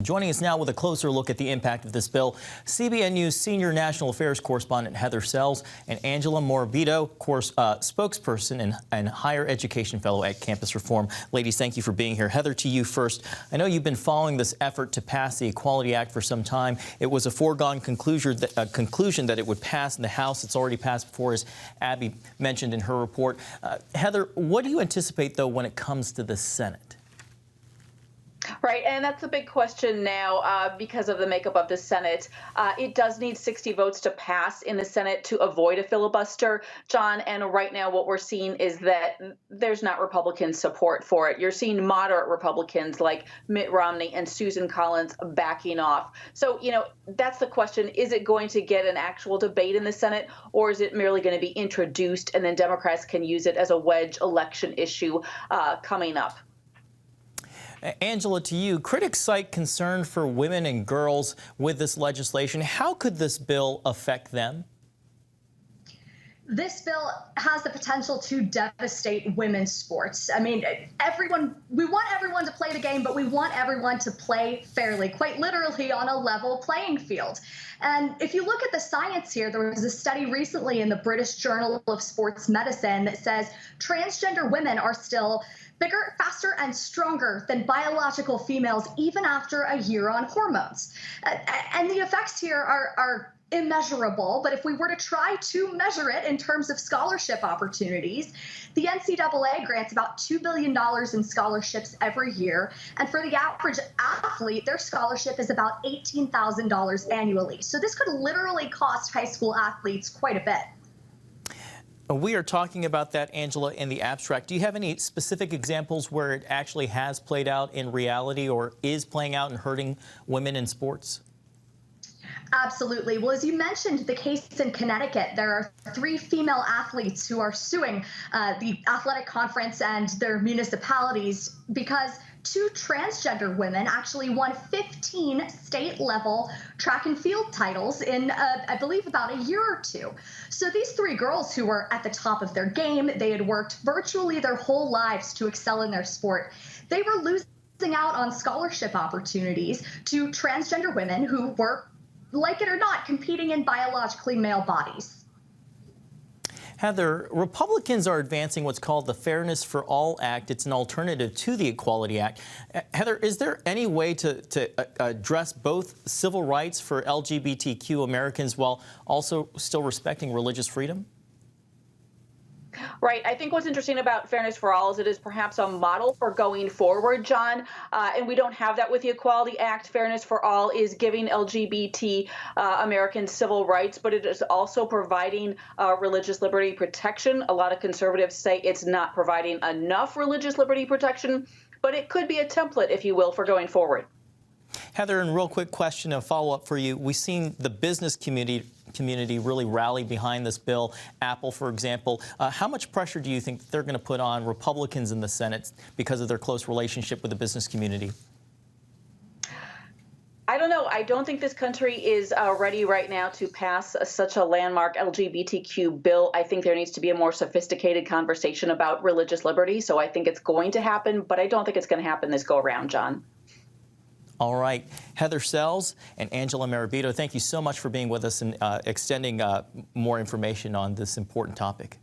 Joining us now with a closer look at the impact of this bill, CBN News senior national affairs correspondent Heather Sells and Angela Morabito, spokesperson and higher education fellow at Campus Reform. Ladies, thank you for being here. Heather, to you first. I know you've been following this effort to pass the Equality Act for some time. It was a foregone conclusion that it would pass in the House. It's already passed before, as Abby mentioned in her report. Heather, what do you anticipate, though, when it comes to the Senate? Right, and that's a big question now because of the makeup of the Senate. It does need 60 votes to pass in the Senate to avoid a filibuster, John, and right now what we're seeing is that there's not Republican support for it. You're seeing moderate Republicans like Mitt Romney and Susan Collins backing off. So, that's the question. Is it going to get an actual debate in the Senate, or is it merely going to be introduced and then Democrats can use it as a wedge election issue coming up? Angela, to you, critics cite concern for women and girls with this legislation. How could this bill affect them? This bill has the potential to devastate women's sports. I mean, we want everyone to play the game, but we want everyone to play fairly, quite literally on a level playing field. And if you look at the science here, there was a study recently in the British Journal of Sports Medicine that says transgender women are still bigger, faster, and stronger than biological females, even after a year on hormones. And the effects here are immeasurable, but if we were to try to measure it in terms of scholarship opportunities, the NCAA grants about $2 billion in scholarships every year, and for the average athlete, their scholarship is about $18,000 annually. So this could literally cost high school athletes quite a bit. We are talking about that, Angela, in the abstract. Do you have any specific examples where it actually has played out in reality or is playing out and hurting women in sports? Absolutely. Well, as you mentioned, the case in Connecticut, there are 3 female athletes who are suing the athletic conference and their municipalities because 2 transgender women actually won 15 state-level track and field titles in, I believe, about a year or 2. So these 3 girls who were at the top of their game, they had worked virtually their whole lives to excel in their sport. They were losing out on scholarship opportunities to transgender women who were, like it or not, competing in biologically male bodies. Heather, Republicans are advancing what's called the Fairness for All Act. It's an alternative to the Equality Act. Heather, is there any way to address both civil rights for LGBTQ Americans while also still respecting religious freedom? Right. I think what's interesting about Fairness for All is it is perhaps a model for going forward, John, and we don't have that with the Equality Act. Fairness for All is giving LGBT Americans civil rights, but it is also providing religious liberty protection. A lot of conservatives say it's not providing enough religious liberty protection, but it could be a template, if you will, for going forward. Heather, and real quick question, a follow-up for you. We've seen the business community really rally behind this bill. Apple, for example. How much pressure do you think they're going to put on Republicans in the Senate because of their close relationship with the business community? I don't know. I don't think this country is ready right now to pass such a landmark LGBTQ bill. I think there needs to be a more sophisticated conversation about religious liberty. So I think it's going to happen, but I don't think it's going to happen this go around, John. All right. Heather Sells and Angela Morabito, thank you so much for being with us and extending more information on this important topic.